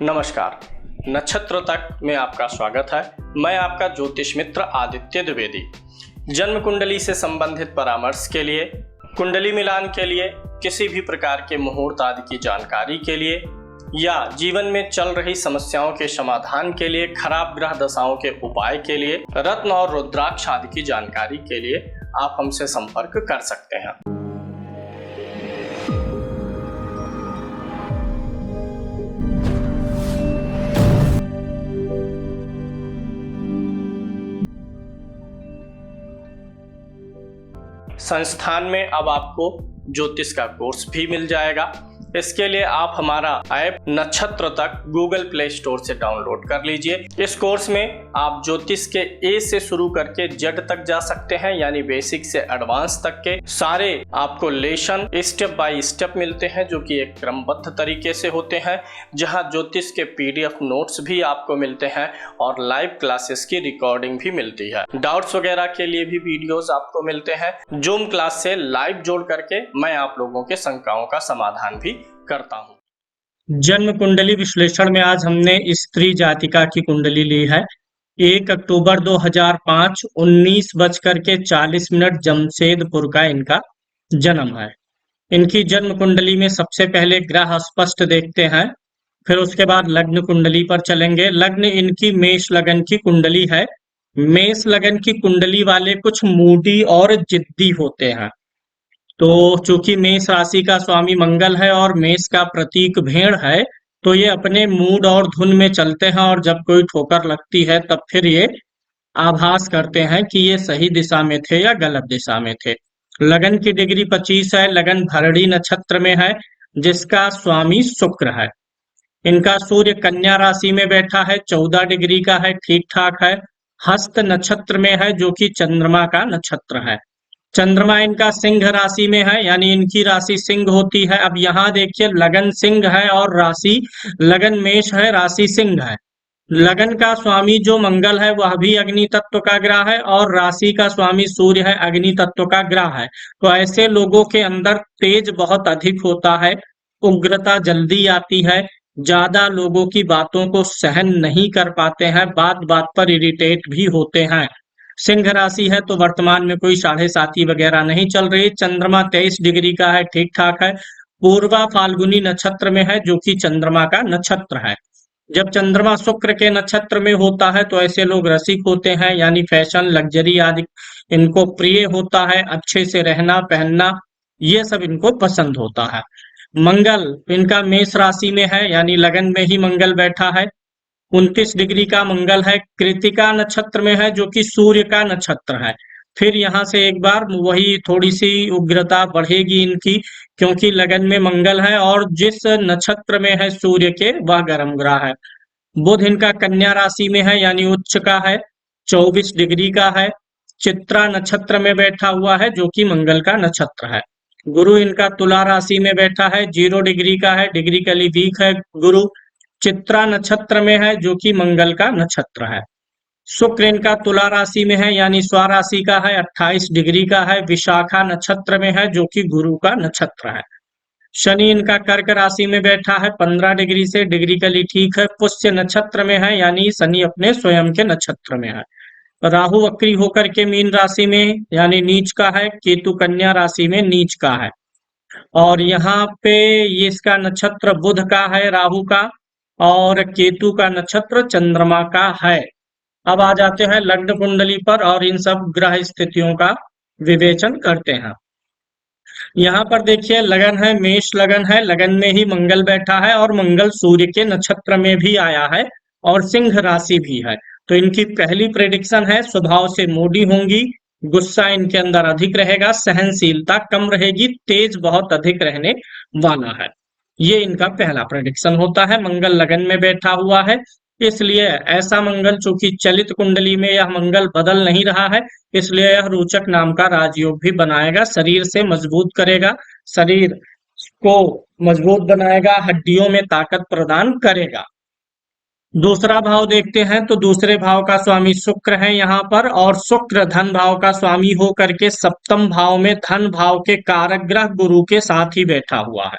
नमस्कार। नक्षत्र तक में आपका स्वागत है। मैं आपका ज्योतिष मित्र आदित्य द्विवेदी। जन्म कुंडली से संबंधित परामर्श के लिए, कुंडली मिलान के लिए, किसी भी प्रकार के मुहूर्त आदि की जानकारी के लिए या जीवन में चल रही समस्याओं के समाधान के लिए, खराब ग्रह दशाओं के उपाय के लिए, रत्न और रुद्राक्ष आदि की जानकारी के लिए आप हमसे संपर्क कर सकते हैं। संस्थान में अब आपको ज्योतिष का कोर्स भी मिल जाएगा। इसके लिए आप हमारा ऐप नक्षत्र तक गूगल प्ले स्टोर से डाउनलोड कर लीजिए। इस कोर्स में आप ज्योतिष के ए से शुरू करके जेड तक जा सकते हैं, यानी बेसिक से एडवांस तक के सारे आपको लेसन स्टेप बाय स्टेप मिलते हैं, जो कि एक क्रमबद्ध तरीके से होते हैं, जहां ज्योतिष के पीडीएफ नोट्स भी आपको मिलते हैं और लाइव क्लासेस की रिकॉर्डिंग भी मिलती है। डाउट्स वगैरह के लिए भी वीडियोस आपको मिलते हैं। जूम क्लास से लाइव जोड़ करके मैं आप लोगों के शंकाओं का समाधान भी करता हूं। जन्म कुंडली विश्लेषण में आज हमने स्त्री जातिका की कुंडली ली है। 1 अक्टूबर 2005 19:40 जमशेदपुर का इनका जन्म है। इनकी जन्म कुंडली में सबसे पहले ग्रह स्पष्ट देखते हैं, फिर उसके बाद लग्न कुंडली पर चलेंगे। लग्न इनकी मेष लगन की कुंडली है। मेष लगन की कुंडली वाले कुछ मूडी और जिद्दी होते हैं। तो चूंकि मेष राशि का स्वामी मंगल है और मेष का प्रतीक भेड़ है, तो ये अपने मूड और धुन में चलते हैं और जब कोई ठोकर लगती है तब फिर ये आभास करते हैं कि ये सही दिशा में थे या गलत दिशा में थे। लगन की डिग्री 25 है। लगन भरणी नक्षत्र में है, जिसका स्वामी शुक्र है। इनका सूर्य कन्या राशि में बैठा है, 14 डिग्री का है, ठीक ठाक है। हस्त नक्षत्र में है, जो कि चंद्रमा का नक्षत्र है। चंद्रमा इनका सिंह राशि में है, यानी इनकी राशि सिंह होती है। अब यहाँ देखिए, लगन सिंह है और राशि लगन मेष है, राशि सिंह है। लगन का स्वामी जो मंगल है वह भी अग्नि तत्व का ग्रह है और राशि का स्वामी सूर्य है, अग्नि तत्व का ग्रह है। तो ऐसे लोगों के अंदर तेज बहुत अधिक होता है, उग्रता जल्दी आती है, ज्यादा लोगों की बातों को सहन नहीं कर पाते हैं, बात बात पर इरिटेट भी होते हैं। सिंह राशि है तो वर्तमान में कोई 7.5 वगैरह नहीं चल रही। चंद्रमा 23 डिग्री का है, ठीक ठाक है। पूर्वा फाल्गुनी नक्षत्र में है, जो कि चंद्रमा का नक्षत्र है। जब चंद्रमा शुक्र के नक्षत्र में होता है तो ऐसे लोग रसिक होते हैं, यानी फैशन लग्जरी आदि इनको प्रिय होता है। अच्छे से रहना पहनना ये सब इनको पसंद होता है। मंगल इनका मेष राशि में है, यानी लगन में ही मंगल बैठा है। 29 डिग्री का मंगल है, कृतिका नक्षत्र में है, जो कि सूर्य का नक्षत्र है। फिर यहाँ से एक बार वही थोड़ी सी उग्रता बढ़ेगी इनकी, क्योंकि लगन में मंगल है और जिस नक्षत्र में है सूर्य के वह गर्म ग्रह है। बुध इनका कन्या राशि में है, यानी उच्च का है, 24 डिग्री का है। चित्रा नक्षत्र में बैठा हुआ है, जो कि मंगल का नक्षत्र है। गुरु इनका तुला राशि में बैठा है, 0 डिग्री का है, डिग्री कली वीक है गुरु। चित्रा नक्षत्र में है, जो कि मंगल का नक्षत्र है। शुक्र इनका तुला राशि में है, यानी स्वराशि का है, 28 डिग्री का है। विशाखा नक्षत्र में है, जो कि गुरु का नक्षत्र है। शनि इनका कर्क राशि में बैठा है, 15 डिग्री से, डिग्री कली ठीक है। पुष्य नक्षत्र में है, यानी शनि अपने स्वयं के नक्षत्र में है। राहु वक्री होकर के मीन राशि में, यानी नीच का है। केतु कन्या राशि में नीच का है। और यहाँ पे ये इसका नक्षत्र बुध का है, राहु का, और केतु का नक्षत्र चंद्रमा का है। अब आ जाते हैं लग्न कुंडली पर और इन सब ग्रह स्थितियों का विवेचन करते हैं। यहाँ पर देखिए, लगन है, मेष लगन है, लगन में ही मंगल बैठा है और मंगल सूर्य के नक्षत्र में भी आया है और सिंह राशि भी है। तो इनकी पहली प्रेडिक्शन है, स्वभाव से मूडी होंगी, गुस्सा इनके अंदर अधिक रहेगा, सहनशीलता कम रहेगी, तेज बहुत अधिक रहने वाला है। ये इनका पहला प्रेडिक्शन होता है। मंगल लगन में बैठा हुआ है, इसलिए ऐसा मंगल, चूंकि चलित कुंडली में यह मंगल बदल नहीं रहा है, इसलिए यह रोचक नाम का राजयोग भी बनाएगा। शरीर से मजबूत करेगा, शरीर को मजबूत बनाएगा, हड्डियों में ताकत प्रदान करेगा। दूसरा भाव देखते हैं तो दूसरे भाव का स्वामी शुक्र है यहाँ पर, और शुक्र धन भाव का स्वामी हो करके सप्तम भाव में धन भाव के कारक ग्रह गुरु के साथ ही बैठा हुआ है।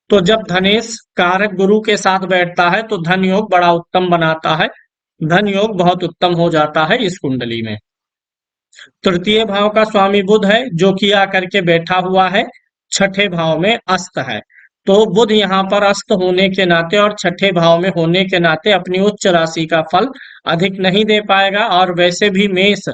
तो जब धनेश कारक गुरु के साथ बैठता है तो धन योग बड़ा उत्तम बनाता है, धन योग बहुत उत्तम हो जाता है इस कुंडली में। तृतीय भाव का स्वामी बुध है, जो कि आकर के बैठा हुआ है छठे भाव में, अस्त है। तो बुध यहाँ पर अस्त होने के नाते और छठे भाव में होने के नाते अपनी उच्च राशि का फल अधिक नहीं दे पाएगा, और वैसे भी मेष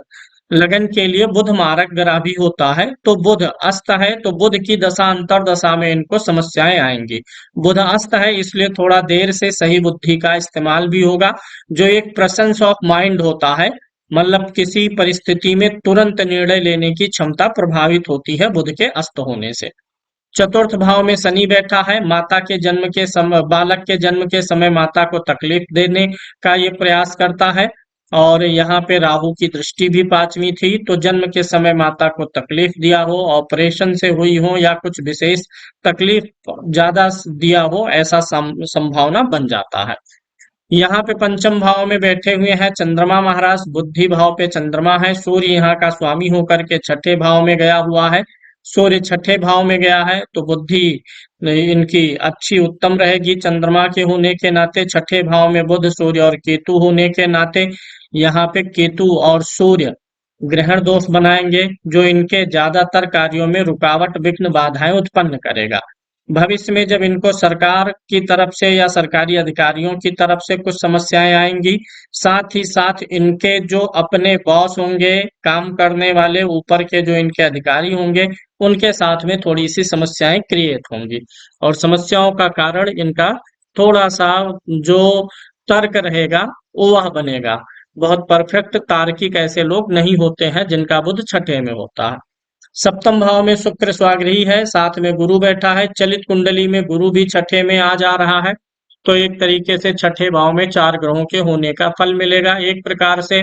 लगन के लिए बुध मारक ग्रह भी होता है। तो बुध अस्त है तो बुध की दशा अंतर दशा में इनको समस्याएं आएंगी। बुध अस्त है इसलिए थोड़ा देर से सही बुद्धि का इस्तेमाल भी होगा, जो एक प्रेजेंस ऑफ माइंड होता है, मतलब किसी परिस्थिति में तुरंत निर्णय लेने की क्षमता प्रभावित होती है बुध के अस्त होने से। चतुर्थ भाव में शनि बैठा है, माता के जन्म के समय, बालक के जन्म के समय माता को तकलीफ देने का ये प्रयास करता है। और यहाँ पे राहु की दृष्टि भी पांचवी थी, तो जन्म के समय माता को तकलीफ दिया हो, ऑपरेशन से हुई हो, या कुछ विशेष तकलीफ ज्यादा दिया हो, ऐसा संभावना बन जाता है। यहाँ पे पंचम भाव में बैठे हुए हैं चंद्रमा महाराज, बुद्धि भाव पे चंद्रमा है, सूर्य यहाँ का स्वामी होकर के छठे भाव में गया हुआ है। सूर्य छठे भाव में गया है तो बुद्धि इनकी अच्छी उत्तम रहेगी चंद्रमा के होने के नाते। छठे भाव में बुध सूर्य और केतु होने के नाते यहाँ पे केतु और सूर्य ग्रहण दोष बनाएंगे, जो इनके ज्यादातर कार्यों में रुकावट विघ्न बाधाएं उत्पन्न करेगा। भविष्य में जब इनको सरकार की तरफ से या सरकारी अधिकारियों की तरफ से कुछ समस्याएं आएंगी, साथ ही साथ इनके जो अपने बॉस होंगे, काम करने वाले ऊपर के जो इनके अधिकारी होंगे, उनके साथ में थोड़ी सी समस्याएं क्रिएट होंगी, और समस्याओं का कारण इनका थोड़ा सा जो तर्क रहेगा वो वह बनेगा। बहुत परफेक्ट तार्किक ऐसे लोग नहीं होते हैं जिनका बुध छठे में होता है। सप्तम भाव में शुक्र स्वाग्रही है, साथ में गुरु बैठा है, चलित कुंडली में गुरु भी छठे में आ जा रहा है, तो एक तरीके से छठे भाव में चार ग्रहों के होने का फल मिलेगा। एक प्रकार से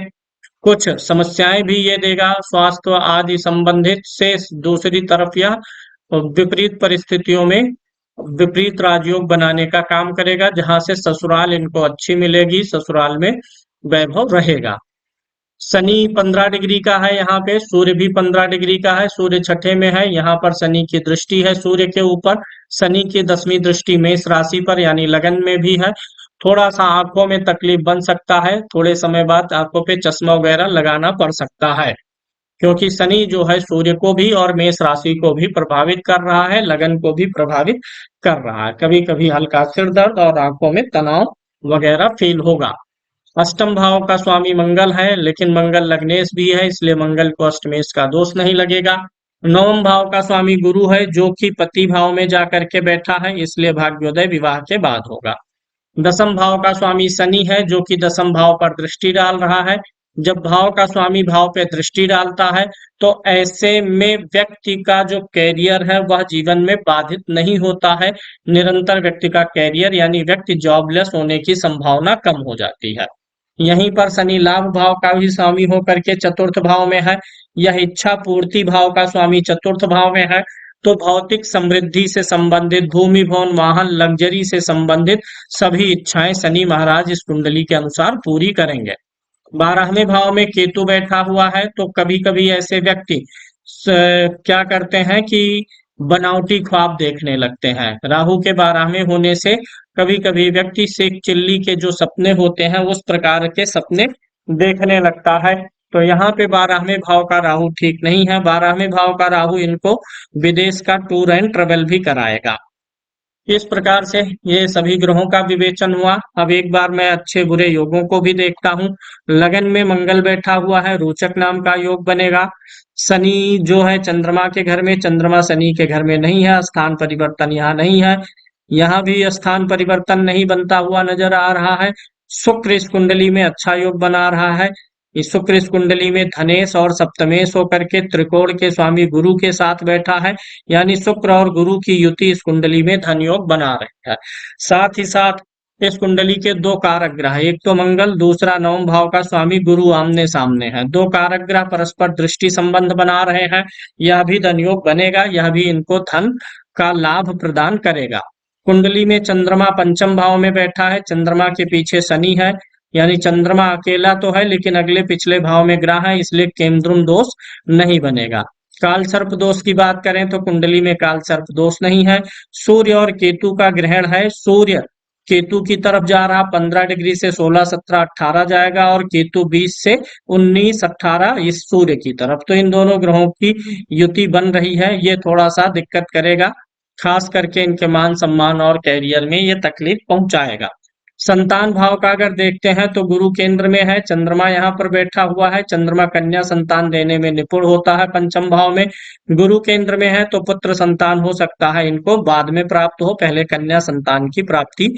कुछ समस्याएं भी ये देगा स्वास्थ्य आदि संबंधित से, दूसरी तरफ यह विपरीत परिस्थितियों में विपरीत राजयोग बनाने का काम करेगा, जहां से ससुराल इनको अच्छी मिलेगी, ससुराल में वैभव रहेगा। शनि 15 डिग्री का है, यहाँ पे सूर्य भी 15 डिग्री का है, सूर्य छठे में है, यहाँ पर शनि की दृष्टि है सूर्य के ऊपर। शनि की 10वीं दृष्टि मेष राशि पर यानी लगन में भी है। थोड़ा सा आंखों में तकलीफ बन सकता है, थोड़े समय बाद आंखों पे चश्मा वगैरह लगाना पड़ सकता है, क्योंकि शनि जो है सूर्य को भी और मेष राशि को भी प्रभावित कर रहा है, लगन को भी प्रभावित कर रहा है। कभी कभी हल्का सिर दर्द और आंखों में तनाव वगैरह फील होगा। अष्टम भाव का स्वामी मंगल है, लेकिन मंगल लग्नेश भी है, इसलिए मंगल को अष्टमेश का दोष नहीं लगेगा। नवम भाव का स्वामी गुरु है, जो कि पति भाव में जाकर के बैठा है, इसलिए भाग्योदय विवाह के बाद होगा। दसम भाव का स्वामी शनि है, जो कि दसम भाव पर दृष्टि डाल रहा है। जब भाव का स्वामी भाव पे दृष्टि डालता है तो ऐसे में व्यक्ति का जो कैरियर है वह जीवन में बाधित नहीं होता है। निरंतर व्यक्ति का कैरियर यानी व्यक्ति जॉबलेस होने की संभावना कम हो जाती है। यहीं पर शनि लाभ भाव का भी स्वामी होकर के चतुर्थ भाव में है। यह इच्छा पूर्ति भाव का स्वामी चतुर्थ भाव में है, तो भौतिक समृद्धि से संबंधित, भूमि भवन वाहन लग्जरी से संबंधित सभी इच्छाएं शनि महाराज इस कुंडली के अनुसार पूरी करेंगे। 12वें भाव में केतु बैठा हुआ है, तो कभी कभी ऐसे व्यक्ति क्या करते हैं कि बनावटी ख्वाब देखने लगते हैं। राहु के 12वें होने से कभी कभी व्यक्ति शेख चिल्ली के जो सपने होते हैं उस प्रकार के सपने देखने लगता है। तो यहाँ पे 12वें भाव का राहु ठीक नहीं है। 12वें भाव का राहु इनको विदेश का टूर एंड ट्रेवल भी कराएगा। इस प्रकार से ये सभी ग्रहों का विवेचन हुआ। अब एक बार मैं अच्छे बुरे योगों को भी देखता हूँ। लगन में मंगल बैठा हुआ है, रोचक नाम का योग बनेगा। शनि जो है चंद्रमा के घर में, चंद्रमा शनि के घर में नहीं है, स्थान परिवर्तन यहाँ नहीं है, यहाँ भी स्थान परिवर्तन नहीं बनता हुआ नजर आ रहा है। शुक्र इस कुंडली में अच्छा योग बना रहा है। इस शुक्र इस कुंडली में धनेश और सप्तमेश होकर के त्रिकोण के स्वामी गुरु के साथ बैठा है, यानी शुक्र और गुरु की युति इस कुंडली में धन योग बना रही है। साथ ही साथ इस कुंडली के दो कारक ग्रह, एक तो मंगल, दूसरा नवम भाव का स्वामी गुरु आमने सामने है। दो कारक ग्रह परस्पर दृष्टि संबंध बना रहे हैं। यह भी धन योग बनेगा, यह भी इनको धन का लाभ प्रदान करेगा। कुंडली में चंद्रमा पंचम भाव में बैठा है, चंद्रमा के पीछे शनि है, यानी चंद्रमा अकेला तो है लेकिन अगले पिछले भाव में ग्रह है, इसलिए केंद्रुम दोष नहीं बनेगा। काल सर्प दोष की बात करें तो कुंडली में काल सर्प दोष नहीं है। सूर्य और केतु का ग्रहण है। सूर्य केतु की तरफ जा रहा, 15 डिग्री से 16, 17, 18 जाएगा, और केतु 20 से 19, 18 इस सूर्य की तरफ। तो इन दोनों ग्रहों की युति बन रही है, ये थोड़ा सा दिक्कत करेगा, खास करके इनके मान सम्मान और कैरियर में ये तकलीफ पहुंचाएगा। संतान भाव का अगर देखते हैं तो गुरु केंद्र में है, चंद्रमा यहाँ पर बैठा हुआ है। चंद्रमा कन्या संतान देने में निपुण होता है पंचम भाव में। गुरु केंद्र में है तो पुत्र संतान हो सकता है, इनको बाद में प्राप्त हो, पहले कन्या संतान की प्राप्ति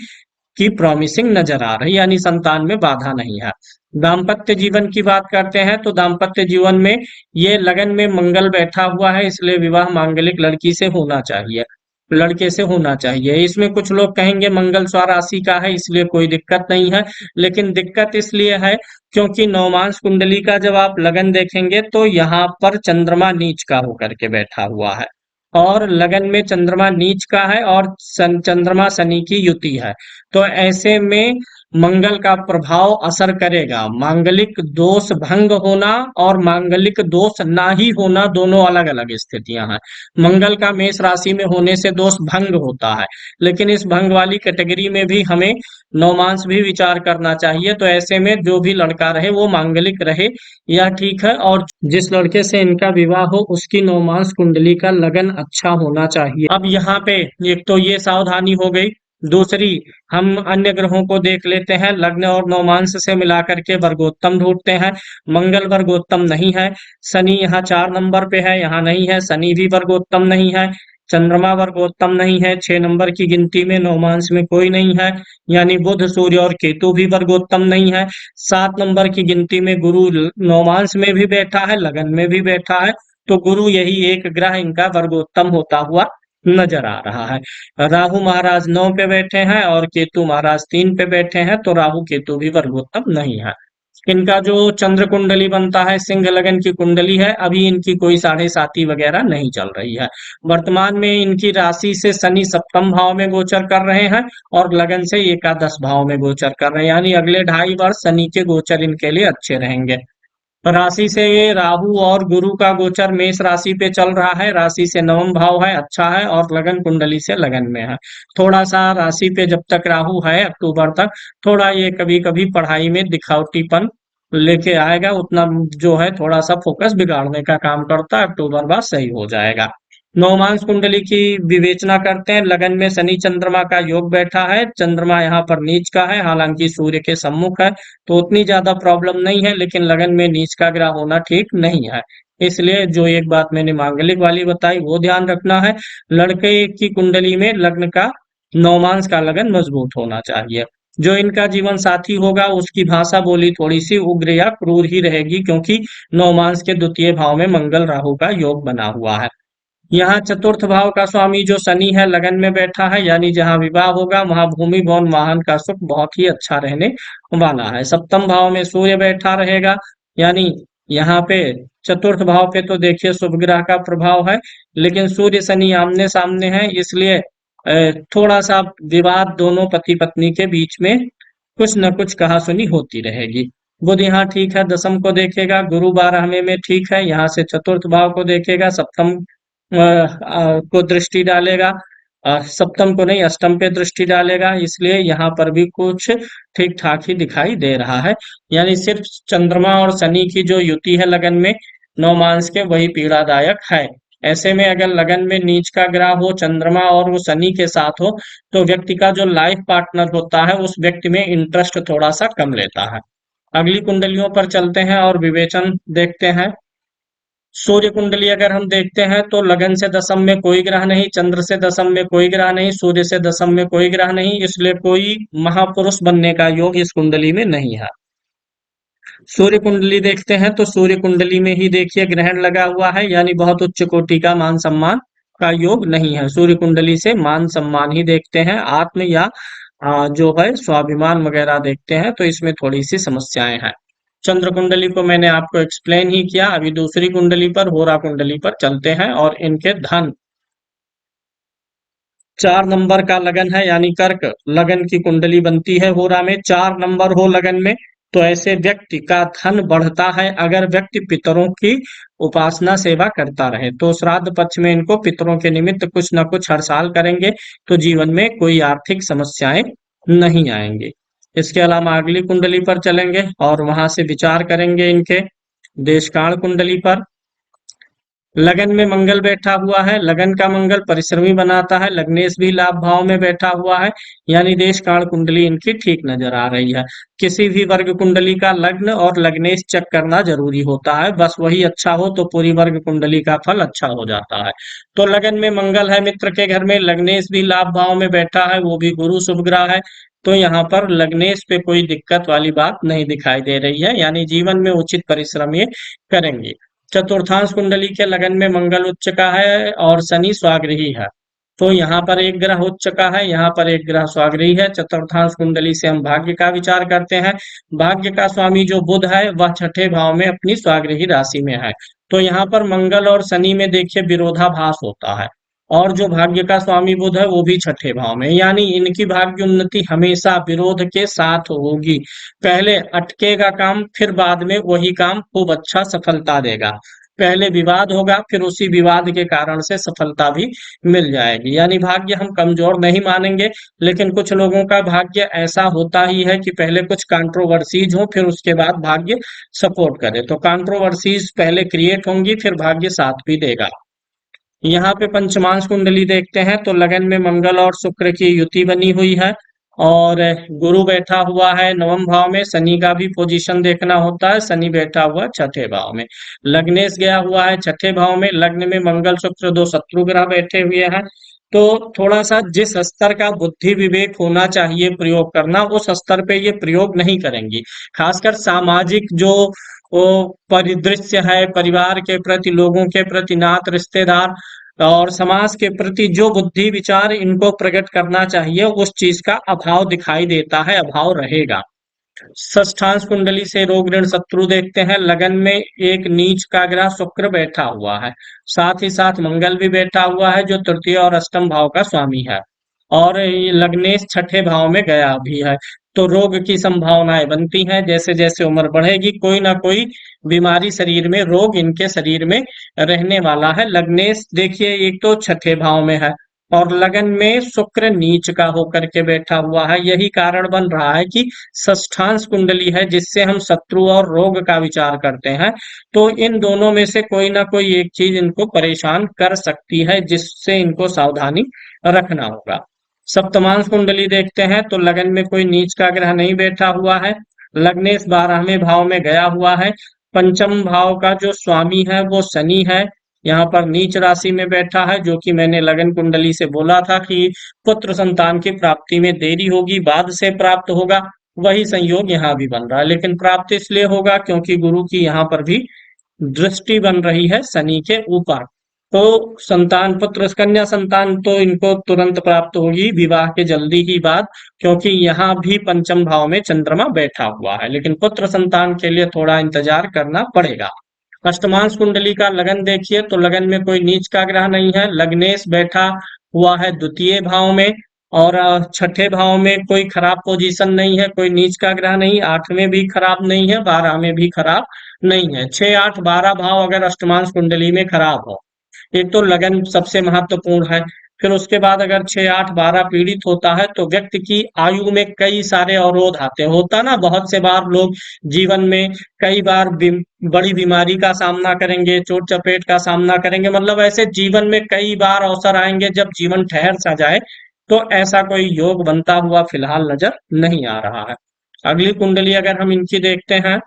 की प्रॉमिसिंग नजर आ रही, यानी संतान में बाधा नहीं है। दाम्पत्य जीवन की बात करते हैं तो दाम्पत्य जीवन में ये लगन में मंगल बैठा हुआ है, इसलिए विवाह मांगलिक लड़की से होना चाहिए, लड़के से होना चाहिए। इसमें कुछ लोग कहेंगे मंगल स्वराशि का है इसलिए कोई दिक्कत नहीं है, लेकिन दिक्कत इसलिए है क्योंकि नवमांश कुंडली का जब आप लगन देखेंगे तो यहाँ पर चंद्रमा नीच का होकर के बैठा हुआ है, और लगन में चंद्रमा नीच का है और चंद्रमा शनि की युति है। तो ऐसे में मंगल का प्रभाव असर करेगा। मांगलिक दोष भंग होना और मांगलिक दोष ना ही होना दोनों अलग अलग स्थितियां हैं। मंगल का मेष राशि में होने से दोष भंग होता है, लेकिन इस भंग वाली कैटेगरी में भी हमें नवमांश भी विचार करना चाहिए। तो ऐसे में जो भी लड़का रहे वो मांगलिक रहे या ठीक है, और जिस लड़के से इनका विवाह हो उसकी नवमांश कुंडली का लगन अच्छा होना चाहिए। अब यहाँ पे एक तो ये सावधानी हो गई, दूसरी हम अन्य ग्रहों को देख लेते हैं, लग्न और नवमांश से मिलाकर के वर्गोत्तम ढूंढते हैं। मंगल वर्गोत्तम नहीं है, शनि यहाँ 4 नंबर पे है, यहाँ नहीं है, शनि भी वर्गोत्तम नहीं है, चंद्रमा वर्गोत्तम नहीं है, 6 नंबर की गिनती में नवमांश में कोई नहीं है, यानी बुध सूर्य और केतु भी वर्गोत्तम नहीं है। 7 नंबर की गिनती में गुरु नवमांश में भी बैठा है, लगन में भी बैठा है, तो गुरु यही एक ग्रह इनका वर्गोत्तम होता हुआ नजर आ रहा है। राहु महाराज 9 पे बैठे हैं और केतु महाराज 3 पे बैठे हैं, तो राहु केतु भी वर्गोत्तम नहीं है। इनका जो चंद्र कुंडली बनता है सिंह लगन की कुंडली है, अभी इनकी कोई 7.5 वगैरह नहीं चल रही है। वर्तमान में इनकी राशि से शनि सप्तम भाव में गोचर कर रहे हैं और लगन से एकादश भाव में गोचर कर रहे हैं, यानी अगले 2.5 वर्ष शनि के गोचर इनके लिए अच्छे रहेंगे। राशि से ये राहु और गुरु का गोचर मेष राशि पे चल रहा है, राशि से नवम भाव है, अच्छा है, और लगन कुंडली से लगन में है। थोड़ा सा राशि पे जब तक राहु है अक्टूबर तक, थोड़ा ये कभी कभी पढ़ाई में दिखावटीपन लेके आएगा, उतना जो है थोड़ा सा फोकस बिगाड़ने का काम करता है, अक्टूबर बाद सही हो जाएगा। नवमांश कुंडली की विवेचना करते हैं, लगन में शनि चंद्रमा का योग बैठा है, चंद्रमा यहाँ पर नीच का है, हालांकि सूर्य के सम्मुख है, तो उतनी ज्यादा प्रॉब्लम नहीं है, लेकिन लगन में नीच का ग्रह होना ठीक नहीं है। इसलिए जो एक बात मैंने मांगलिक वाली बताई वो ध्यान रखना है। लड़के की कुंडली में लग्न का नवमांश का लगन मजबूत होना चाहिए। जो इनका जीवन साथी होगा उसकी भाषा बोली थोड़ी सी उग्र या क्रूर ही रहेगी, क्योंकि नवमांश के द्वितीय भाव में मंगल राहु का योग बना हुआ है। यहाँ चतुर्थ भाव का स्वामी जो शनि है लगन में बैठा है, यानी जहाँ विवाह होगा वहां भूमि भवन वाहन का सुख बहुत ही अच्छा रहने वाला है। सप्तम भाव में सूर्य बैठा रहेगा, यानी यहाँ पे चतुर्थ भाव पे तो देखिए शुभ ग्रह का प्रभाव है, लेकिन सूर्य शनि आमने सामने है, इसलिए थोड़ा सा विवाद दोनों पति पत्नी के बीच में कुछ न कुछ कहा सुनी होती रहेगी। बुध यहाँ ठीक है, दसम को देखेगा, गुरु 12वें में ठीक है, यहाँ से चतुर्थ भाव को देखेगा, सप्तम को दृष्टि डालेगा, सप्तम को नहीं अष्टम पे दृष्टि डालेगा, इसलिए यहाँ पर भी कुछ ठीक ठाक ही दिखाई दे रहा है। यानी सिर्फ चंद्रमा और शनि की जो युति है लगन में नवमांश के, वही पीड़ादायक है। ऐसे में अगर लगन में नीच का ग्रह हो, चंद्रमा और वो शनि के साथ हो, तो व्यक्ति का जो लाइफ पार्टनर होता है उस व्यक्ति में इंटरेस्ट थोड़ा सा कम लेता है। अगली कुंडलियों पर चलते हैं और विवेचन देखते हैं। सूर्य कुंडली अगर हम देखते हैं तो लगन से दसम में कोई ग्रह नहीं, चंद्र से दसम में कोई ग्रह नहीं, सूर्य से दसम में कोई ग्रह नहीं, इसलिए कोई महापुरुष बनने का योग इस कुंडली में नहीं है। सूर्य कुंडली देखते हैं तो सूर्य कुंडली में ही देखिए ग्रहण लगा हुआ है, यानी बहुत उच्च कोटि का मान सम्मान का योग नहीं है। सूर्य कुंडली से मान सम्मान ही देखते हैं, आत्म या जो है स्वाभिमान वगैरह देखते हैं, तो इसमें थोड़ी सी समस्याएं हैं। चंद्र कुंडली को मैंने आपको एक्सप्लेन ही किया। अभी दूसरी कुंडली पर, होरा कुंडली पर चलते हैं, और इनके धन 4 नंबर का लगन है, यानी कर्क लगन की कुंडली बनती है होरा में। 4 नंबर हो लगन में तो ऐसे व्यक्ति का धन बढ़ता है अगर व्यक्ति पितरों की उपासना सेवा करता रहे। तो श्राद्ध पक्ष में इनको पितरों के निमित्त कुछ न कुछ हर साल करेंगे तो जीवन में कोई आर्थिक समस्याएं नहीं आएंगी। इसके अलावा अगली कुंडली पर चलेंगे और वहां से विचार करेंगे इनके देशकाल कुंडली पर। लगन में मंगल बैठा हुआ है, लगन का मंगल परिश्रमी बनाता है, लग्नेश भी लाभ भाव में बैठा हुआ है, यानी देश काल कुंडली इनकी ठीक नजर आ रही है। किसी भी वर्ग कुंडली का लग्न और लग्नेश चेक करना जरूरी होता है, बस वही अच्छा हो तो पूरी वर्ग कुंडली का फल अच्छा हो जाता है। तो लगन में मंगल है मित्र के घर में, लग्नेश भी लाभ भाव में बैठा है, वो भी गुरु शुभ ग्रह है, तो यहाँ पर लग्नेश पे कोई दिक्कत वाली बात नहीं दिखाई दे रही है, यानी जीवन में उचित परिश्रम ये करेंगे। चतुर्थांश कुंडली के लगन में मंगल उच्च का है और शनि स्वाग्रही है, तो यहाँ पर एक ग्रह उच्च का है, यहाँ पर एक ग्रह स्वाग्रही है। चतुर्थांश कुंडली से हम भाग्य का विचार करते हैं। भाग्य का स्वामी जो बुध है वह छठे भाव में अपनी स्वाग्रही राशि में है, तो यहाँ पर मंगल और शनि में देखिए विरोधाभास होता है, और जो भाग्य का स्वामी बुध है वो भी छठे भाव में, यानी इनकी भाग्य उन्नति हमेशा विरोध के साथ होगी। पहले अटकेगा काम, फिर बाद में वही काम खूब अच्छा सफलता देगा। पहले विवाद होगा, फिर उसी विवाद के कारण से सफलता भी मिल जाएगी, यानी भाग्य हम कमजोर नहीं मानेंगे, लेकिन कुछ लोगों का भाग्य ऐसा होता ही है कि पहले कुछ कंट्रोवर्सीज हो फिर उसके बाद भाग्य सपोर्ट करे, तो कंट्रोवर्सीज पहले क्रिएट होंगी फिर भाग्य साथ भी देगा। यहाँ पे पंचमांश कुंडली देखते हैं तो लगन में मंगल और शुक्र की युति बनी हुई है और गुरु बैठा हुआ है नवम भाव में, शनि का भी पोजीशन देखना होता है, शनि बैठा हुआ छठे भाव में, लग्नेश गया हुआ है छठे भाव में, लग्न में मंगल शुक्र दो शत्रु ग्रह बैठे हुए हैं। तो थोड़ा सा जिस स्तर का बुद्धि विवेक होना चाहिए प्रयोग करना उस स्तर पे ये प्रयोग नहीं करेंगी। खासकर सामाजिक जो वो परिदृश्य है, परिवार के प्रति, लोगों के प्रति, नात रिश्तेदार और समाज के प्रति जो बुद्धि विचार इनको प्रकट करना चाहिए उस चीज का अभाव दिखाई देता है, अभाव रहेगा। षष्ठांश कुंडली से रोग ऋण शत्रु देखते हैं, लगन में एक नीच का ग्रह शुक्र बैठा हुआ है, साथ ही साथ मंगल भी बैठा हुआ है जो तृतीय और अष्टम भाव का स्वामी है, और ये लग्नेश छठे भाव में गया भी है, तो रोग की संभावनाएं बनती हैं। जैसे जैसे उम्र बढ़ेगी कोई ना कोई बीमारी शरीर में, रोग इनके शरीर में रहने वाला है। लग्नेश देखिए एक तो छठे भाव में है और लगन में शुक्र नीच का होकर के बैठा हुआ है, यही कारण बन रहा है कि षष्ठांश कुंडली है जिससे हम शत्रु और रोग का विचार करते हैं, तो इन दोनों में से कोई ना कोई एक चीज इनको परेशान कर सकती है जिससे इनको सावधानी रखना होगा। सप्तमांश कुंडली देखते हैं तो लगन में कोई नीच का ग्रह नहीं बैठा हुआ है, लग्नेश 12वें भाव में गया हुआ है, पंचम भाव का जो स्वामी है वो शनि है, यहाँ पर नीच राशि में बैठा है, जो कि मैंने लगन कुंडली से बोला था कि पुत्र संतान की प्राप्ति में देरी होगी, बाद से प्राप्त होगा, वही संयोग यहाँ भी बन रहा है, लेकिन प्राप्त इसलिए होगा क्योंकि गुरु की यहाँ पर भी दृष्टि बन रही है शनि के ऊपर, तो संतान, पुत्र कन्या संतान तो इनको तुरंत प्राप्त होगी विवाह के जल्दी ही बाद, क्योंकि यहाँ भी पंचम भाव में चंद्रमा बैठा हुआ है, लेकिन पुत्र संतान के लिए थोड़ा इंतजार करना पड़ेगा। अष्टमांश कुंडली का लगन देखिए तो लगन में कोई नीच का ग्रह नहीं है, लग्नेश बैठा हुआ है द्वितीय भाव में और छठे भाव में कोई खराब पोजीशन नहीं है, कोई नीच का ग्रह नहीं, 8वें भी खराब नहीं है, 12वें भी खराब नहीं है। 6, 8, 12 भाव अगर अष्टमांश कुंडली में खराब हो, एक तो लगन सबसे महत्वपूर्ण है, फिर उसके बाद अगर 6, 8, 12 पीड़ित होता है तो व्यक्ति की आयु में कई सारे अवरोध आते होता ना, बहुत से बार लोग जीवन में कई बार बड़ी बीमारी का सामना करेंगे, चोट चपेट का सामना करेंगे, मतलब ऐसे जीवन में कई बार अवसर आएंगे जब जीवन ठहर सा जाए, तो ऐसा कोई योग बनता हुआ फिलहाल नजर नहीं आ रहा है। अगली कुंडली अगर हम इनकी देखते हैं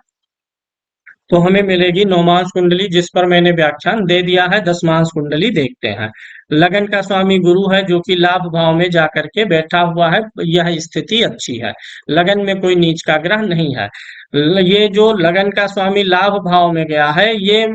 तो हमें मिलेगी नौमांश कुंडली, जिस पर मैंने व्याख्यान दे दिया है। 10मांश कुंडली देखते हैं, लगन का स्वामी गुरु है जो कि लाभ भाव में जाकर के बैठा हुआ है, यह स्थिति अच्छी है, लगन में कोई नीच का ग्रह नहीं है। ये जो लगन का स्वामी लाभ भाव में गया है ये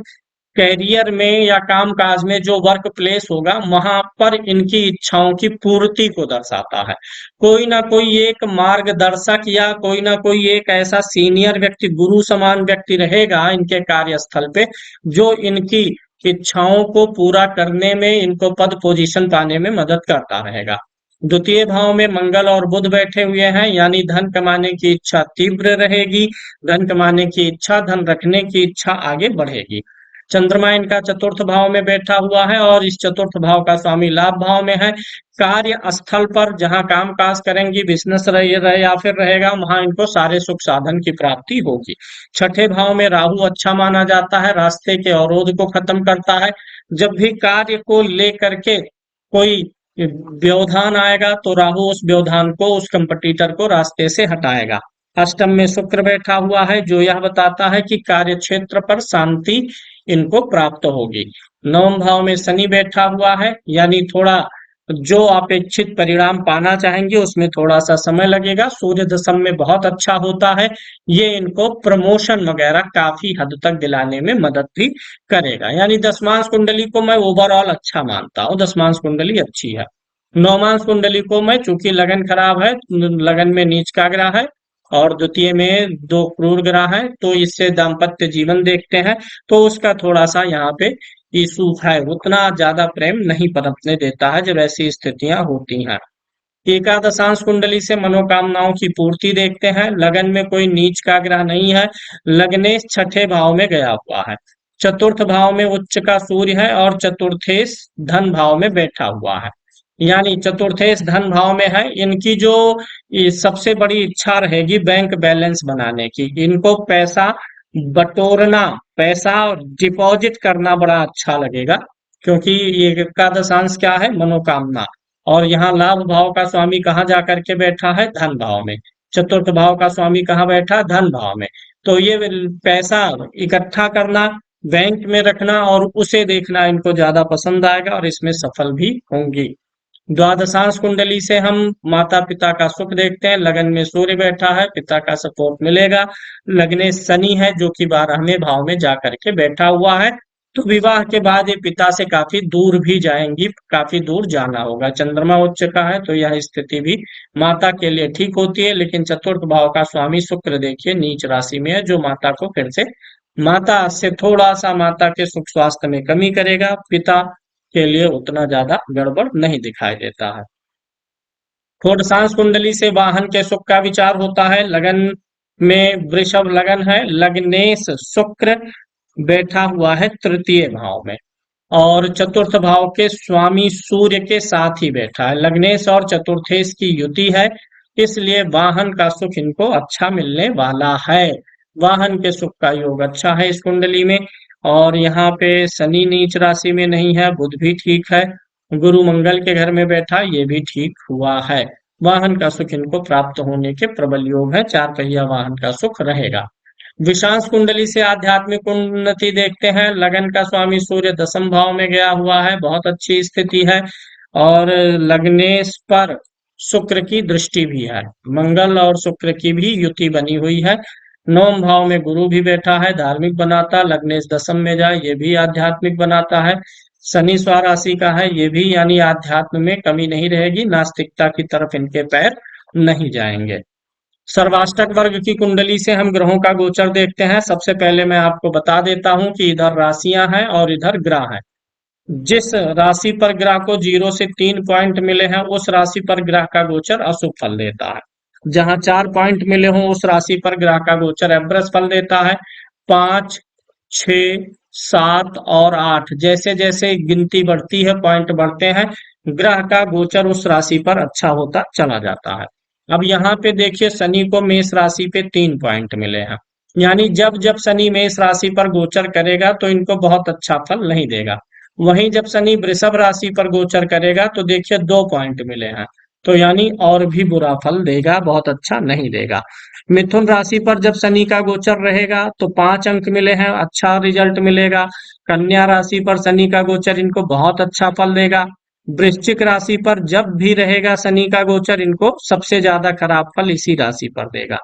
कैरियर में या काम काज में जो वर्क प्लेस होगा वहां पर इनकी इच्छाओं की पूर्ति को दर्शाता है। कोई ना कोई एक मार्गदर्शक या कोई ना कोई एक ऐसा सीनियर व्यक्ति, गुरु समान व्यक्ति रहेगा इनके कार्यस्थल पे जो इनकी इच्छाओं को पूरा करने में, इनको पद पोजीशन पाने में मदद करता रहेगा। द्वितीय भाव में मंगल और बुध बैठे हुए हैं, यानी धन कमाने की इच्छा तीव्र रहेगी, धन कमाने की इच्छा, धन रखने की इच्छा आगे बढ़ेगी। चंद्रमा इनका चतुर्थ भाव में बैठा हुआ है और इस चतुर्थ भाव का स्वामी लाभ भाव में है। कार्य स्थल पर जहां काम काज करेंगी, बिजनेस रहे या फिर रहेगा, वहां इनको सारे सुख साधन की प्राप्ति होगी। छठे भाव में राहु अच्छा माना जाता है, रास्ते के अवरोध को खत्म करता है। जब भी कार्य को लेकर के कोई व्यवधान आएगा तो राहु उस व्यवधान को, उस कंपटीटर को रास्ते से हटाएगा। अष्टम में शुक्र बैठा हुआ है, जो यह बताता है कि कार्य क्षेत्र पर शांति इनको प्राप्त होगी। नवम भाव में शनि बैठा हुआ है, यानी थोड़ा जो अपेक्षित परिणाम पाना चाहेंगे उसमें थोड़ा सा समय लगेगा। सूर्य दशम में बहुत अच्छा होता है, ये इनको प्रमोशन वगैरह काफी हद तक दिलाने में मदद भी करेगा। यानी दशमांश कुंडली को मैं ओवरऑल अच्छा मानता हूँ, दशमांश कुंडली अच्छी है। नौमांश कुंडली को मैं, चूंकि लगन खराब है, लगन में नीच का ग्रह है और द्वितीय में दो क्रूर ग्रह है, तो इससे दाम्पत्य जीवन देखते हैं, तो उसका थोड़ा सा यहाँ पे इशू है, उतना ज्यादा प्रेम नहीं पनपने देता है जब ऐसी स्थितियां होती हैं। एकादशांश कुंडली से मनोकामनाओं की पूर्ति देखते हैं। लगन में कोई नीच का ग्रह नहीं है, लग्नेश छठे भाव में गया हुआ है। चतुर्थ भाव में उच्च का सूर्य है और चतुर्थेश धन भाव में बैठा हुआ है, यानी चतुर्थेश धन भाव में है। इनकी जो सबसे बड़ी इच्छा रहेगी बैंक बैलेंस बनाने की, इनको पैसा बटोरना, पैसा डिपॉजिट करना बड़ा अच्छा लगेगा, क्योंकि ये एकादशांश क्या है, मनोकामना। और यहाँ लाभ भाव का स्वामी कहाँ जाकर के बैठा है, धन भाव में। चतुर्थ भाव का स्वामी कहाँ बैठा, धन भाव में। तो ये पैसा इकट्ठा करना, बैंक में रखना और उसे देखना इनको ज्यादा पसंद आएगा और इसमें सफल भी होंगी। द्वादशांश कुंडली से हम माता पिता का सुख देखते हैं। लगन में सूर्य बैठा है, पिता का सपोर्ट मिलेगा। लगने शनि है जो कि 12वें भाव में जाकर के बैठा हुआ है, तो विवाह के बाद ये पिता से काफी दूर भी जाएंगी, काफी दूर जाना होगा। चंद्रमा उच्च का है तो यह स्थिति भी माता के लिए ठीक होती है, लेकिन चतुर्थ भाव का स्वामी शुक्र देखिए नीच राशि में है, जो माता को फिर से, माता से थोड़ा सा माता के सुख स्वास्थ्य में कमी करेगा, पिता के लिए उतना ज्यादा गड़बड़ नहीं दिखाई देता है। षोडशांश कुंडली से वाहन के सुख का विचार होता है। लगन में वृषभ लगन है, लग्नेश शुक्र बैठा हुआ है तृतीय भाव में और चतुर्थ भाव के स्वामी सूर्य के साथ ही बैठा है। लग्नेश और चतुर्थेश की युति है, इसलिए वाहन का सुख इनको अच्छा मिलने वाला है। वाहन के सुख का योग अच्छा है इस कुंडली में। और यहाँ पे शनि नीच राशि में नहीं है, बुध भी ठीक है, गुरु मंगल के घर में बैठा, ये भी ठीक हुआ है। वाहन का सुख इनको प्राप्त होने के प्रबल योग है, 4 पहिया वाहन का सुख रहेगा। विषांश कुंडली से आध्यात्मिक उन्नति देखते हैं। लगन का स्वामी सूर्य दशम भाव में गया हुआ है, बहुत अच्छी स्थिति है और लग्नेश पर शुक्र की दृष्टि भी है, मंगल और शुक्र की भी युति बनी हुई है। नवम भाव में गुरु भी बैठा है, धार्मिक बनाता। लग्नेश दशम में जाए, ये भी आध्यात्मिक बनाता है। शनि स्वराशि का है, ये भी, यानी आध्यात्म में कमी नहीं रहेगी, नास्तिकता की तरफ इनके पैर नहीं जाएंगे। सर्वाष्टक वर्ग की कुंडली से हम ग्रहों का गोचर देखते हैं। सबसे पहले मैं आपको बता देता हूं कि इधर राशियां हैं और इधर ग्रह हैं। जिस राशि पर ग्रह को 0 से 3 पॉइंट मिले हैं, उस राशि पर ग्रह का गोचर अशुभ फल देता है। जहां 4 पॉइंट मिले हों, उस राशि पर ग्रह का गोचर एवरेज फल देता है। 5, 6, 7 और 8 जैसे जैसे गिनती बढ़ती है, पॉइंट बढ़ते हैं, ग्रह का गोचर उस राशि पर अच्छा होता चला जाता है। अब यहाँ पे देखिए, शनि को मेष राशि पे 3 पॉइंट मिले हैं, यानी जब जब शनि मेष राशि पर गोचर करेगा तो इनको बहुत अच्छा फल नहीं देगा। वहीं जब शनि वृषभ राशि पर गोचर करेगा तो देखिए 2 पॉइंट मिले हैं, तो यानी और भी बुरा फल देगा, बहुत अच्छा नहीं देगा। मिथुन राशि पर जब शनि का गोचर रहेगा तो 5 अंक मिले हैं, अच्छा रिजल्ट मिलेगा। कन्या राशि पर शनि का गोचर इनको बहुत अच्छा फल देगा। वृश्चिक राशि पर जब भी रहेगा शनि का गोचर, इनको सबसे ज्यादा खराब फल इसी राशि पर देगा।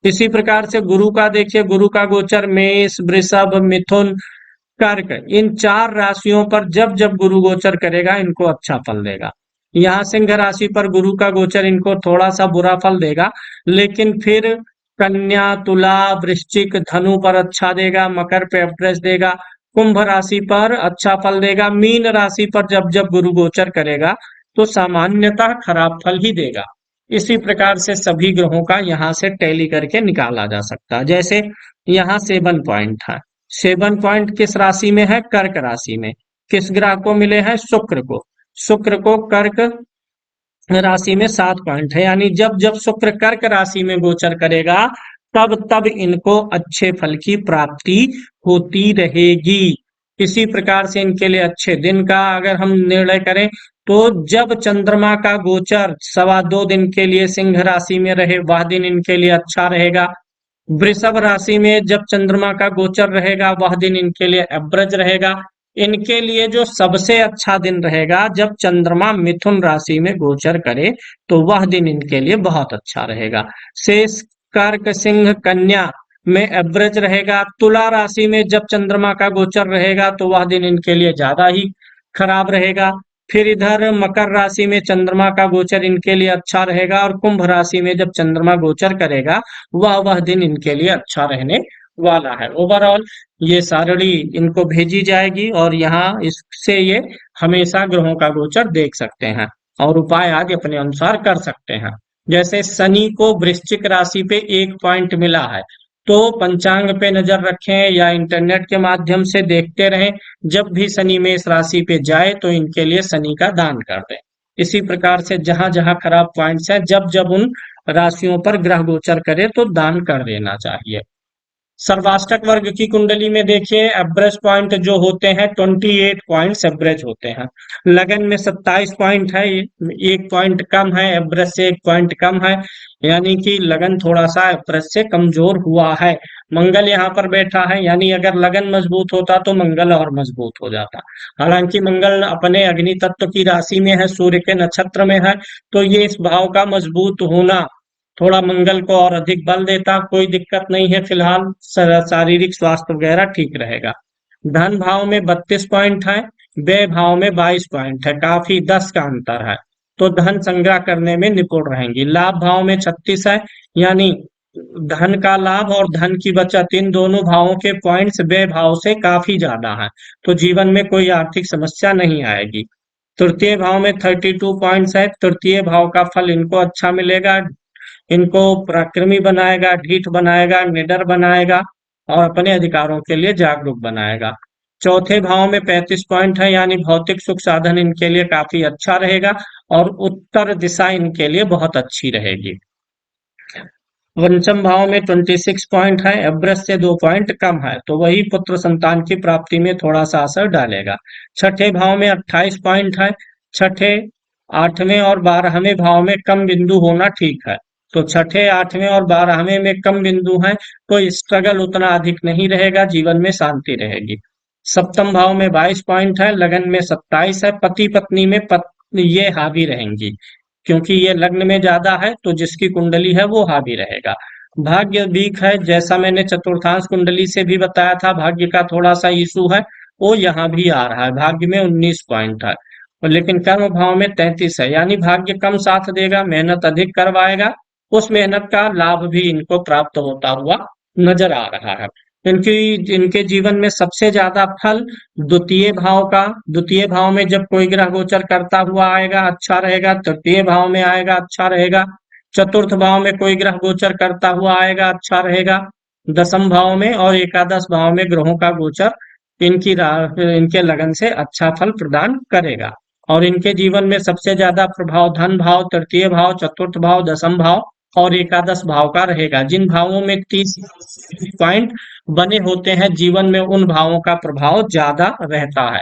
इसी प्रकार से गुरु का देखिए, गुरु का गोचर मेष, वृषभ, मिथुन, कर्क, इन 4 राशियों पर जब जब गुरु गोचर करेगा इनको अच्छा फल देगा। यहाँ सिंह राशि पर गुरु का गोचर इनको थोड़ा सा बुरा फल देगा, लेकिन फिर कन्या, तुला, वृश्चिक, धनु पर अच्छा देगा, मकर पे एवरेज देगा, कुंभ राशि पर अच्छा फल देगा। मीन राशि पर जब जब गुरु गोचर करेगा तो सामान्यतः खराब फल ही देगा। इसी प्रकार से सभी ग्रहों का यहाँ से टैली करके निकाला जा सकता है। जैसे यहाँ 7 पॉइंट है, 7 पॉइंट किस राशि में है? कर्क राशि में। किस ग्रह को मिले हैं? शुक्र को। शुक्र को कर्क राशि में 7 पॉइंट है, यानी जब जब शुक्र कर्क राशि में गोचर करेगा तब तब इनको अच्छे फल की प्राप्ति होती रहेगी। इसी प्रकार से इनके लिए अच्छे दिन का अगर हम निर्णय करें तो जब चंद्रमा का गोचर 2.25 दिन के लिए सिंह राशि में रहे वह दिन इनके लिए अच्छा रहेगा। वृषभ राशि में जब चंद्रमा का गोचर रहेगा वह दिन इनके लिए एवरेज रहेगा। इनके लिए जो सबसे अच्छा दिन रहेगा जब चंद्रमा मिथुन राशि में गोचर करे तो वह दिन इनके लिए बहुत अच्छा रहेगा। शेष कर्क सिंह कन्या में एवरेज रहेगा। तुला राशि में जब चंद्रमा का गोचर रहेगा तो वह दिन इनके लिए ज्यादा ही खराब रहेगा। फिर इधर मकर राशि में चंद्रमा का गोचर इनके लिए अच्छा रहेगा और कुंभ राशि में जब चंद्रमा गोचर करेगा वह दिन इनके लिए अच्छा रहने वाला है। ओवरऑल ये सारणी इनको भेजी जाएगी और यहाँ इससे ये हमेशा ग्रहों का गोचर देख सकते हैं और उपाय आदि अपने अनुसार कर सकते हैं। जैसे शनि को वृश्चिक राशि पे 1 पॉइंट मिला है तो पंचांग पे नजर रखें या इंटरनेट के माध्यम से देखते रहें। जब भी शनि मेष राशि पे जाए तो इनके लिए शनि का दान कर दें। इसी प्रकार से जहां जहां खराब पॉइंट्स हैं जब जब उन राशियों पर ग्रह गोचर करे तो दान कर देना चाहिए। सर्वाष्टक वर्ग की कुंडली में देखिए एवरेज पॉइंट जो होते हैं 28 पॉइंट्स एवरेज होते हैं। लगन में 27 पॉइंट है, 1 पॉइंट कम है, एवरेज से 1 पॉइंट कम है, यानी कि लगन थोड़ा सा एवरेज से कमजोर हुआ है। मंगल यहाँ पर बैठा है, यानी अगर लगन मजबूत होता तो मंगल और मजबूत हो जाता। हालांकि मंगल अपने अग्नि तत्व की राशि में है, सूर्य के नक्षत्र में है, तो ये इस भाव का मजबूत होना थोड़ा मंगल को और अधिक बल देता। कोई दिक्कत नहीं है, फिलहाल शारीरिक स्वास्थ्य वगैरह ठीक रहेगा। धन भाव में 32 पॉइंट है, व्यय भाव में 22 पॉइंट है, काफी 10 का अंतर है, तो धन संग्रह करने में निपुण रहेंगी। लाभ भाव में 36 है, यानी धन का लाभ और धन की बचत इन दोनों भावों के पॉइंट्स व्यय भाव से काफी ज्यादा है, तो जीवन में कोई आर्थिक समस्या नहीं आएगी। तृतीय भाव में 32 पॉइंट्स है, तृतीय भाव का फल इनको अच्छा मिलेगा, इनको पराक्रमी बनाएगा, ढीठ बनाएगा, निडर बनाएगा और अपने अधिकारों के लिए जागरूक बनाएगा। चौथे भाव में 35 पॉइंट है, यानी भौतिक सुख साधन इनके लिए काफी अच्छा रहेगा और उत्तर दिशा इनके लिए बहुत अच्छी रहेगी। पंचम भाव में 26 पॉइंट है, एवरेज से 2 पॉइंट कम है, तो वही पुत्र संतान की प्राप्ति में थोड़ा सा असर डालेगा। छठे भाव में 28 पॉइंट है, छठे 8वें और 12वें भाव में कम बिंदु होना ठीक है, तो छठे 8वें और 12वें में कम बिंदु है तो स्ट्रगल उतना अधिक नहीं रहेगा, जीवन में शांति रहेगी। सप्तम भाव में 22 पॉइंट है, लगन में 27 है, पति पत्नी में ये हावी रहेंगी, क्योंकि ये लग्न में ज्यादा है तो जिसकी कुंडली है वो हावी रहेगा। भाग्य वीक है, जैसा मैंने चतुर्थांश कुंडली से भी बताया था, भाग्य का थोड़ा सा इशू है, वो यहाँ भी आ रहा है। भाग्य में 19 पॉइंट है, लेकिन कर्म भाव में 33 है, यानी भाग्य कम साथ देगा, मेहनत अधिक करवाएगा, उस मेहनत का लाभ भी इनको प्राप्त होता हुआ नजर आ रहा है। इनके जीवन में सबसे ज्यादा फल द्वितीय भाव का, द्वितीय भाव में जब कोई ग्रह गोचर करता हुआ आएगा अच्छा रहेगा, तृतीय भाव में आएगा अच्छा रहेगा, चतुर्थ भाव में कोई ग्रह गोचर करता हुआ आएगा अच्छा रहेगा, दसम भाव में और एकादश भाव में ग्रहों का गोचर इनके लगन से अच्छा फल प्रदान करेगा। और इनके जीवन में सबसे ज्यादा प्रभाव धन भाव, तृतीय भाव, चतुर्थ भाव, दसम भाव और एकादश भाव का रहेगा। जिन भावों में 30 पॉइंट बने होते हैं जीवन में उन भावों का प्रभाव ज्यादा रहता है।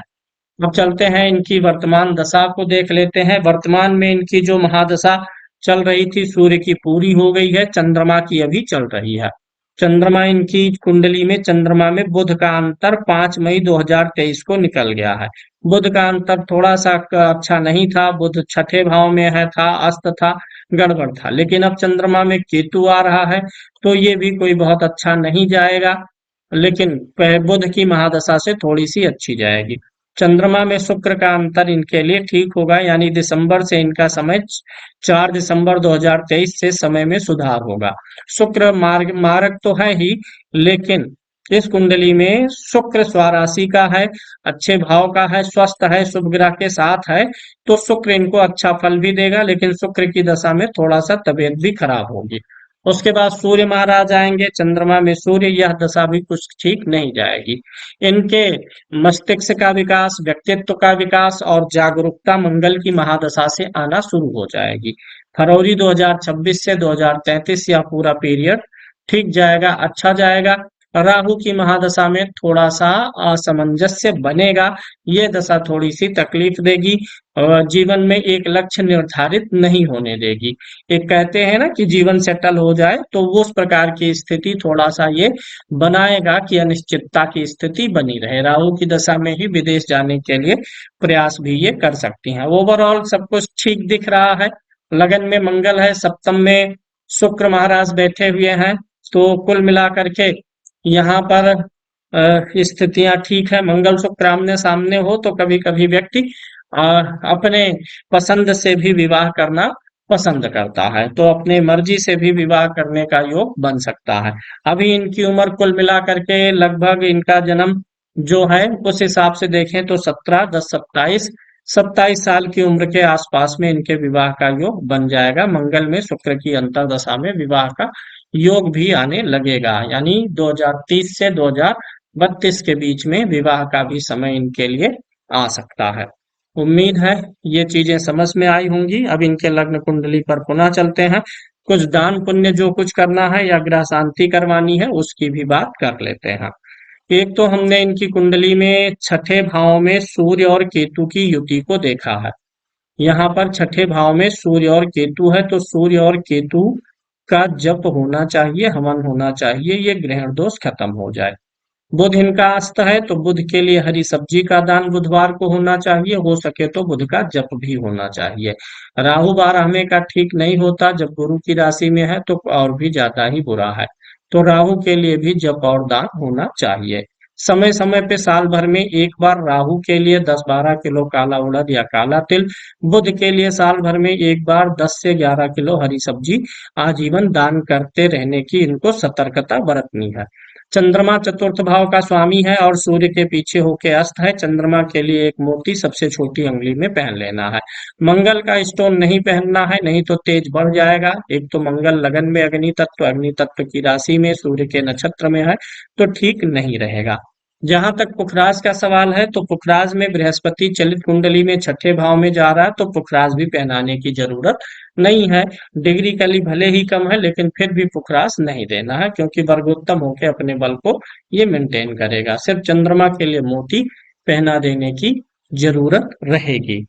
अब चलते हैं इनकी वर्तमान दशा को देख लेते हैं। वर्तमान में इनकी जो महादशा चल रही थी सूर्य की पूरी हो गई है, चंद्रमा की अभी चल रही है। चंद्रमा इनकी कुंडली में चंद्रमा में बुध का अंतर 5 मई 2023 को निकल गया है। बुध का अंतर थोड़ा सा अच्छा नहीं था, बुध छठे भाव में है था, अस्त था, गड़बड़ था, लेकिन अब चंद्रमा में केतु आ रहा है तो ये भी कोई बहुत अच्छा नहीं जाएगा, लेकिन बुध की महादशा से थोड़ी सी अच्छी जाएगी। चंद्रमा में शुक्र का अंतर इनके लिए ठीक होगा, यानी दिसंबर से इनका समय 4 दिसंबर 2023 से समय में सुधार होगा। शुक्र मार्ग तो है ही, लेकिन इस कुंडली में शुक्र स्वराशि का है, अच्छे भाव का है, स्वस्थ है, शुभ ग्रह के साथ है, तो शुक्र इनको अच्छा फल भी देगा, लेकिन शुक्र की दशा में थोड़ा सा तबीयत भी खराब होगी। उसके बाद सूर्य महाराज आएंगे, चंद्रमा में सूर्य, यह दशा भी कुछ ठीक नहीं जाएगी। इनके मस्तिष्क का विकास, व्यक्तित्व का विकास और जागरूकता मंगल की महादशा से आना शुरू हो जाएगी। फरवरी 2026 से 2033 यह पूरा पीरियड ठीक जाएगा, अच्छा जाएगा। राहु की महादशा में थोड़ा सा असामंजस्य बनेगा, ये दशा थोड़ी सी तकलीफ देगी, जीवन में एक लक्ष्य निर्धारित नहीं होने देगी। एक कहते हैं ना कि जीवन सेटल हो जाए, तो वो उस प्रकार की स्थिति थोड़ा सा ये बनाएगा कि अनिश्चितता की स्थिति बनी रहे। राहु की दशा में ही विदेश जाने के लिए प्रयास भी ये कर सकती हैं। ओवरऑल सब कुछ ठीक दिख रहा है। लगन में मंगल है, सप्तम में शुक्र महाराज बैठे हुए हैं, तो कुल मिलाकर के यहाँ पर स्थितियां ठीक है। मंगल शुक्र आमने सामने हो तो कभी कभी व्यक्ति अपने पसंद से भी विवाह करना पसंद करता है, तो अपने मर्जी से भी विवाह करने का योग बन सकता है। अभी इनकी उम्र कुल मिलाकर के लगभग, इनका जन्म जो है उस हिसाब से देखें तो 17, 10, 27 साल की उम्र के आसपास में इनके विवाह का योग बन जाएगा। मंगल में शुक्र की अंतर्दशा में विवाह का योग भी आने लगेगा, यानी 2030 से 2032 के बीच में विवाह का भी समय इनके लिए आ सकता है। उम्मीद है ये चीजें समझ में आई होंगी। अब इनके लग्न कुंडली पर पुनः चलते हैं। कुछ दान पुण्य जो कुछ करना है या ग्रह शांति करवानी है उसकी भी बात कर लेते हैं। एक तो हमने इनकी कुंडली में छठे भाव में सूर्य और केतु की युति को देखा है। यहाँ पर छठे भाव में सूर्य और केतु है, तो सूर्य और केतु का जप होना चाहिए, हवन होना चाहिए, ये ग्रहण दोष खत्म हो जाए। बुध इनका अस्त है, तो बुध के लिए हरी सब्जी का दान बुधवार को होना चाहिए, हो सके तो बुध का जप भी होना चाहिए। राहु 12वें का ठीक नहीं होता, जब गुरु की राशि में है तो और भी ज्यादा ही बुरा है, तो राहु के लिए भी जप और दान होना चाहिए। समय समय पे साल भर में एक बार राहु के लिए 10-12 किलो काला उड़द या काला तिल, बुध के लिए साल भर में एक बार 10 से 11 किलो हरी सब्जी आजीवन दान करते रहने की इनको सतर्कता बरतनी है। चंद्रमा चतुर्थ भाव का स्वामी है और सूर्य के पीछे होके अस्त है। चंद्रमा के लिए एक मोती सबसे छोटी अंगुली में पहन लेना है। मंगल का स्टोन नहीं पहनना है, नहीं तो तेज बढ़ जाएगा। एक तो मंगल लगन में अग्नि तत्व की राशि में सूर्य के नक्षत्र में है, तो ठीक नहीं रहेगा। जहां तक पुखराज का सवाल है, तो पुखराज में बृहस्पति चलित कुंडली में छठे भाव में जा रहा है, तो पुखराज भी पहनाने की जरूरत नहीं है। डिग्री कली भले ही कम है, लेकिन फिर भी पुखराज नहीं देना है, क्योंकि वर्गोत्तम होकर अपने बल को ये मेंटेन करेगा। सिर्फ चंद्रमा के लिए मोती पहना देने की जरूरत रहेगी।